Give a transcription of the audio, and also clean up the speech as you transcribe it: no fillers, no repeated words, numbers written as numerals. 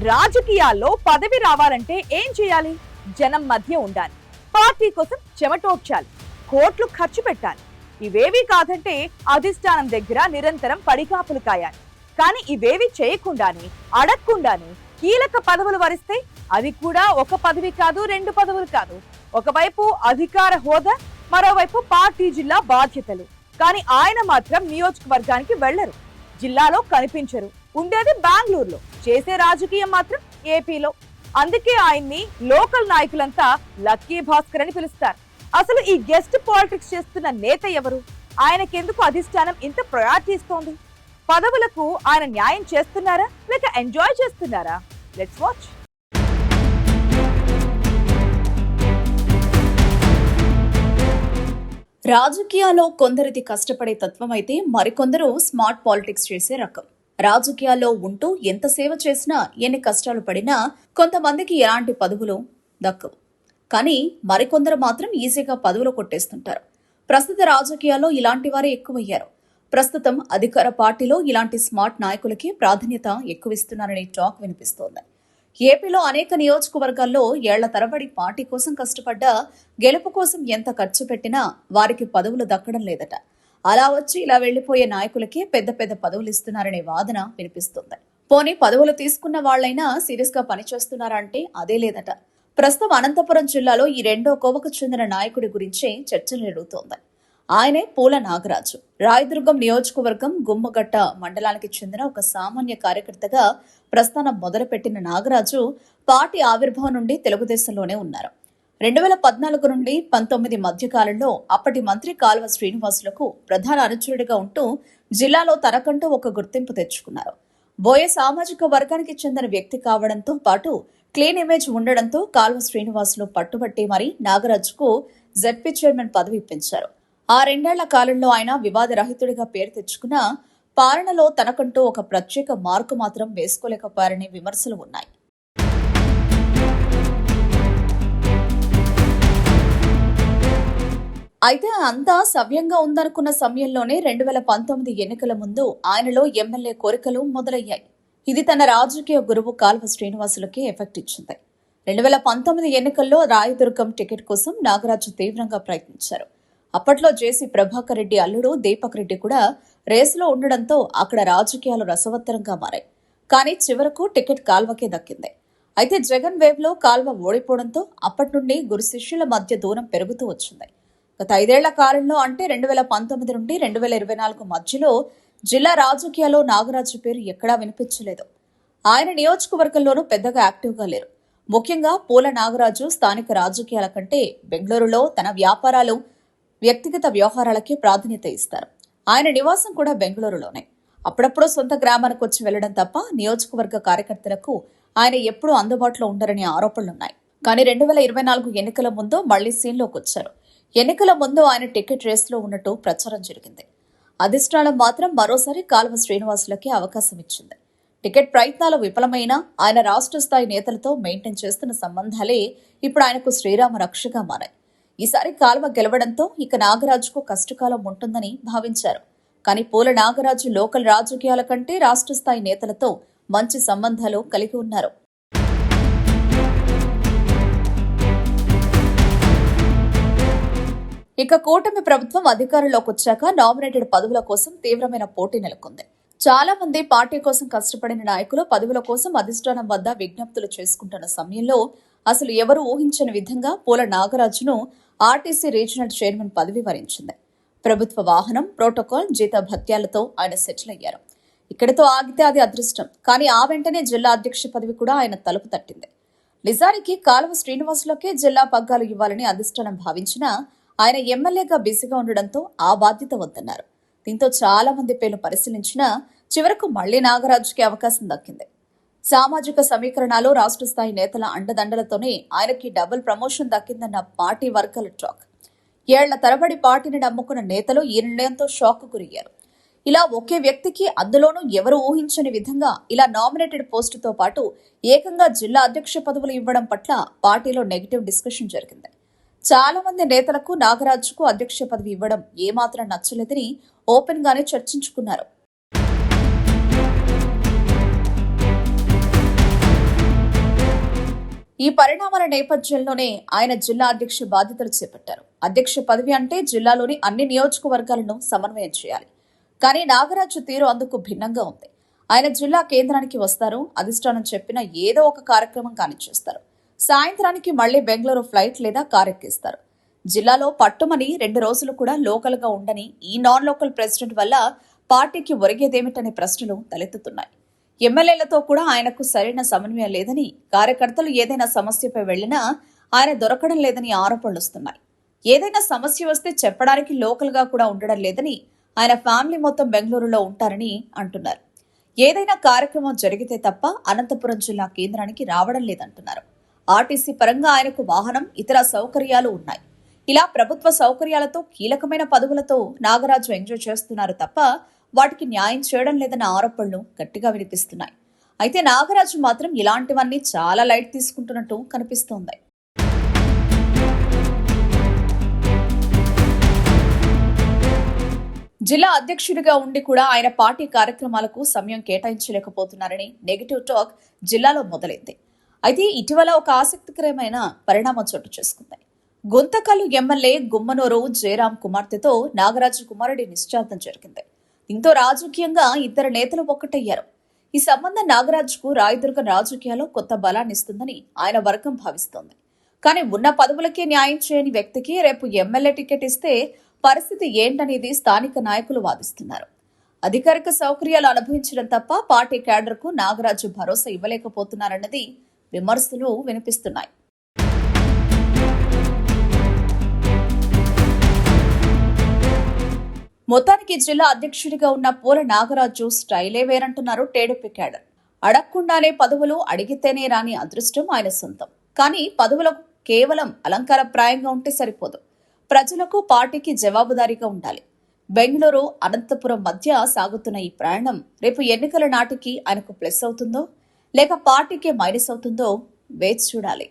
రాజకీయాల్లో పదవి రావాలంటే ఏం చేయాలి? జనం మధ్య ఉండాలి, పార్టీ కోసం చెమటోడ్చాలి, కోట్లు ఖర్చు పెట్టాలి. ఇవేవి కాదంటే అధిష్టానం దగ్గర నిరంతరం పడికాపులు కాయాలి. కానీ ఇవేవి చేయకుండానే, అడగకుండానే కీలక పదవులు వరిస్తే అది కూడా ఒక పదవి కాదు, రెండు పదవులు కాదు. ఒకవైపు అధికార హోదా, మరోవైపు పార్టీ జిల్లా బాధ్యతలు. కానీ ఆయన మాత్రం నియోజకవర్గానికి వెళ్లరు, జిల్లాలో కనిపించరు. ఉండేది బెంగళూరులో, చేసే రాజకీయం మాత్రం ఏపీలో. అందుకే ఆయన్ని లోకల్ నాయకులంతా లక్కీ భాస్కర్ అని పిలుస్తారు. అసలు ఈ గెస్ట్ పాలిటిక్స్ చేస్తున్న నేత ఎవరు? ఆయనకెందుకు అధిష్టానం ఇంత ప్రయారిటీ ఇస్తోంది? పదవులకు ఆయన న్యాయం చేస్తున్నారా లేక ఎంజాయ్ చేస్తున్నారా? Let's watch. రాజకీయాల్లో కొందరిది కష్టపడే తత్వం అయితే మరికొందరు స్మార్ట్ పాలిటిక్స్ చేసే రకం. రాజకీయాల్లో ఉంటూ ఎంత సేవ చేసినా, ఎన్ని కష్టాలు పడినా కొంతమందికి ఎలాంటి పదవులు దక్కవు. కానీ మరికొందరు మాత్రం ఈజీగా పదవులు కొట్టేస్తుంటారు. ప్రస్తుత రాజకీయాల్లో ఇలాంటి వారే ఎక్కువయ్యారు. ప్రస్తుతం అధికార పార్టీలో ఇలాంటి స్మార్ట్ నాయకులకి ప్రాధాన్యత ఎక్కువిస్తున్నారనే టాక్ వినిపిస్తోంది. ఏపీలో అనేక నియోజకవర్గాల్లో ఏళ్ల తరబడి పార్టీ కోసం కష్టపడ్డా, గెలుపు కోసం ఎంత ఖర్చు పెట్టినా వారికి పదవులు దక్కడం లేదట. అలా వచ్చి ఇలా వెళ్లిపోయే నాయకులకే పెద్ద పెద్ద పదవులు ఇస్తున్నారనే వాదన వినిపిస్తుంది. పోనీ పదవులు తీసుకున్న వాళ్లైనా సీరియస్ గా పనిచేస్తున్నారా అంటే అదే లేదట. ప్రస్తుతం అనంతపురం జిల్లాలో ఈ రెండో కోవకు చెందిన నాయకుడి గురించే చర్చలు జరుగుతోంది. ఆయనే పూల నాగరాజు. రాయదుర్గం నియోజకవర్గం గుమ్మగట్ట మండలానికి చెందిన ఒక సామాన్య కార్యకర్తగా ప్రస్థానం మొదలుపెట్టిన నాగరాజు పార్టీ ఆవిర్భావం నుండి తెలుగుదేశంలోనే ఉన్నారు. 2014 నుండి 19 మధ్యకాలంలో అప్పటి మంత్రి కాల్వ శ్రీనివాసులకు ప్రధాన అనుచరుడిగా ఉంటూ జిల్లాలో తనకంటూ ఒక గుర్తింపు తెచ్చుకున్నారు. బోయ సామాజిక వర్గానికి చెందిన వ్యక్తి కావడంతో పాటు క్లీన్ ఇమేజ్ ఉండడంతో కాల్వ శ్రీనివాసులు పట్టుబట్టి మరీ నాగరాజుకు జెడ్పీ చైర్మన్ పదవి ఇప్పించారు. ఆ 2 ఏళ్ల కాలంలో ఆయన వివాదరహితుడిగా పేరు తెచ్చుకున్న పాలనలో తనకంటూ ఒక ప్రత్యేక మార్కు మాత్రం వేసుకోలేకపోయారనే విమర్శలు ఉన్నాయి. అయితే అంతా సవ్యంగా ఉందనుకున్న సమయంలోనే 2019 ఎన్నికల ముందు ఆయనలో ఎమ్మెల్యే కోరికలు మొదలయ్యాయి. ఇది తన రాజకీయ గురువు కాల్వ శ్రీనివాసులకే ఎఫెక్ట్ ఇచ్చింది. 2019 ఎన్నికల్లో రాయదుర్గం టికెట్ కోసం నాగరాజు తీవ్రంగా ప్రయత్నించారు. అప్పట్లో జేసీ ప్రభాకర్ రెడ్డి అల్లుడు దీపక్ రెడ్డి కూడా రేసులో ఉండడంతో అక్కడ రాజకీయాలు రసవత్తరంగా మారాయి. కానీ చివరకు టికెట్ కాల్వకే దక్కింది. అయితే జగన్ వేవ్ లో కాల్వ ఓడిపోవడంతో అప్పటి నుండి గురు శిష్యుల మధ్య దూరం పెరుగుతూ వచ్చింది. గత 5 ఏళ్ల కాలంలో అంటే 2019 నుండి 2024 మధ్యలో జిల్లా రాజకీయాల్లో నాగరాజు పేరు ఎక్కడా వినిపించలేదు. ఆయన నియోజకవర్గంలోనూ పెద్దగా యాక్టివ్గా లేరు. ముఖ్యంగా పూల నాగరాజు స్థానిక రాజకీయాల కంటే బెంగళూరులో తన వ్యాపారాలు, వ్యక్తిగత వ్యవహారాలకే ప్రాధాన్యత ఇస్తారు. ఆయన నివాసం కూడా బెంగళూరులోనే. అప్పుడప్పుడు సొంత గ్రామానికి వచ్చి వెళ్లడం తప్ప నియోజకవర్గ కార్యకర్తలకు ఆయన ఎప్పుడూ అందుబాటులో ఉండరనే ఆరోపణలున్నాయి. కానీ 2024 ఎన్నికల ముందు మళ్లీ సీన్లోకి వచ్చారు. ఎన్నికల ముందు ఆయన టికెట్ రేసులో ఉన్నట్టు ప్రచారం జరిగింది. అధిష్టానం మాత్రం మరోసారి కాల్వ శ్రీనివాసులకే అవకాశం ఇచ్చింది. టికెట్ ప్రయత్నాలు విఫలమైనా ఆయన రాష్ట్ర స్థాయి నేతలతో మెయింటైన్ చేస్తున్న సంబంధాలే ఇప్పుడు ఆయనకు శ్రీరామ రక్షగా మారాయి. ఈసారి కాల్వ గెలవడంతో ఇక నాగరాజుకు కష్టకాలం ఉంటుందని భావించారు. కానీ పూల నాగరాజు లోకల్ రాజకీయాల కంటే రాష్ట్ర స్థాయి నేతలతో మంచి సంబంధాలు కలిగి ఉన్నారు. ఇక కూటమి ప్రభుత్వం అధికారంలోకి వచ్చాక నామినేటెడ్ పదవుల కోసం తీవ్రమైన పోటీ నెలకొంది. చాలా మంది పార్టీ కోసం కష్టపడిన నాయకులు పదవుల కోసం అధిష్టానం వద్ద విజ్ఞప్తులు చేసుకుంటున్న సమయంలో అసలు ఎవరు ఊహించని విధంగా పూల నాగరాజును ఆర్టీసీ రీజనల్ చైర్మన్ పదవి వరించింది. ప్రభుత్వ వాహనం, ప్రోటోకాల్, జీత భత్యాలతో ఆయన సెటిల్ అయ్యారు. ఇక్కడితో ఆగితే అది అదృష్టం. కానీ ఆ వెంటనే జిల్లా అధ్యక్ష పదవి కూడా ఆయన తలుపు తట్టింది. నిజానికి కాల్వ శ్రీనివాసులకే జిల్లా పగ్గాలు ఇవ్వాలని అధిష్టానం భావించినా ఆయన ఎమ్మెల్యేగా బిజీగా ఉండడంతో ఆ బాధ్యత వద్దన్నారు. దీంతో చాలా మంది పేర్లు పరిశీలించినా చివరకు మళ్లీ నాగరాజుకి అవకాశం దక్కింది. సామాజిక సమీకరణాలు, రాష్ట్ర స్థాయి నేతల అండదండలతోనే ఆయనకి డబుల్ ప్రమోషన్ దక్కిందన్న పార్టీ వర్గాల టాక్. ఏళ్ల తరబడి పార్టీని నమ్ముకున్న నేతలు ఈ నిర్ణయంతో షాక్ గురయ్యారు. ఇలా ఒకే వ్యక్తికి, అందులోనూ ఎవరు ఊహించని విధంగా ఇలా నామినేటెడ్ పోస్టుతో పాటు ఏకంగా జిల్లా అధ్యక్ష పదవులు ఇవ్వడం పట్ల పార్టీలో నెగిటివ్ డిస్కషన్ జరిగింది. చాలా మంది నేతలకు నాగరాజుకు అధ్యక్ష పదవి ఇవ్వడం ఏమాత్రం నచ్చలేదని ఓపెన్ గానే చర్చించుకున్నారు. ఈ పరిణామాల నేపథ్యంలోనే ఆయన జిల్లా అధ్యక్ష బాధ్యతలు చేపట్టారు. అధ్యక్ష పదవి అంటే జిల్లాలోని అన్ని నియోజకవర్గాలను సమన్వయం చేయాలి. కానీ నాగరాజు తీరు అందుకు భిన్నంగా ఉంది. ఆయన జిల్లా కేంద్రానికి వస్తారు, అధిష్టానం చెప్పిన ఏదో ఒక కార్యక్రమం కానిచ్చేస్తారు. సాయంత్రానికి మళ్లీ బెంగళూరు ఫ్లైట్ లేదా కారెక్కిస్తారు. జిల్లాలో పట్టుమని 2 రోజులు కూడా లోకల్ గా ఉండని ఈ నాన్ లోకల్ ప్రెసిడెంట్ వల్ల పార్టీకి ఒరిగేదేమిటనే ప్రశ్నలు తలెత్తుతున్నాయి. ఎమ్మెల్యేలతో కూడా ఆయనకు సరైన సమన్వయం లేదని, కార్యకర్తలు ఏదైనా సమస్యపై వెళ్లినా ఆయన దొరకడం లేదని ఆరోపణలు వస్తున్నాయి. ఏదైనా సమస్య వస్తే చెప్పడానికి లోకల్ గా కూడా ఉండడం లేదని, ఆయన ఫ్యామిలీ మొత్తం బెంగళూరులో ఉంటారని అంటున్నారు. ఏదైనా కార్యక్రమం జరిగితే తప్ప అనంతపురం జిల్లా కేంద్రానికి రావడం లేదంటున్నారు. ఆర్టీసీ పరంగా ఆయనకు వాహనం, ఇతర సౌకర్యాలు ఉన్నాయి. ఇలా ప్రభుత్వ సౌకర్యాలతో కీలకమైన పదవులతో నాగరాజు ఎంజాయ్ చేస్తున్నారు తప్ప వాటికి న్యాయం చేయడం లేదన్న ఆరోపణలు గట్టిగా వినిపిస్తున్నాయి. అయితే నాగరాజు మాత్రం ఇలాంటివన్నీ చాలా లైట్ తీసుకుంటున్నట్టు కనిపిస్తోంది. జిల్లా అధ్యక్షుడిగా ఉండి కూడా ఆయన పార్టీ కార్యక్రమాలకు సమయం కేటాయించలేకపోతున్నారని నెగటివ్ టాక్ జిల్లాలో మొదలైంది. అయితే ఇటీవల ఒక ఆసక్తికరమైన పరిణామం చోటు చేసుకుంది. గుంతకల్లు ఎమ్మెల్యే గుమ్మనూరు జయరాం కుమార్తెతో నాగరాజు కుమారుడి నిశ్చితార్థం జరిగింది. దీంతో రాజకీయంగా ఇద్దరు నేతలు ఒక్కటయ్యారు. ఈ సంబంధం నాగరాజుకు రాయదుర్గం రాజకీయాల్లో కొత్త బలాన్ని ఇస్తుందని ఆయన వర్గం భావిస్తోంది. కానీ ఉన్న పదవులకే న్యాయం చేయని వ్యక్తికి రేపు ఎమ్మెల్యే టికెట్ ఇస్తే పరిస్థితి ఏంటనేది స్థానిక నాయకులు వాదిస్తున్నారు. అధికారిక సౌకర్యాలు అనుభవించడం తప్ప పార్టీ క్యాడర్కు నాగరాజు భరోసా ఇవ్వలేకపోతున్నారన్నది విమర్శలు వినిపిస్తున్నాయి. మొత్తానికి జిల్లా అధ్యక్షుడిగా ఉన్న పూల నాగరాజు స్టైలే వేరంటున్నారు టీడీపీ క్యాడర్. అడగకుండానే పదవులు, అడిగితేనే రాని అదృష్టం ఆయన సొంతం. కానీ పదవులకు కేవలం అలంకారప్రాయంగా ఉంటే సరిపోదు. ప్రజలకు, పార్టీకి జవాబుదారీగా ఉండాలి. బెంగళూరు, అనంతపురం మధ్య సాగుతున్న ఈ ప్రయాణం రేపు ఎన్నికల నాటికి ఆయనకు ప్లస్ అవుతుందో లేక పార్టీకే మైనస్ అవుతుందో వేచి చూడాలి.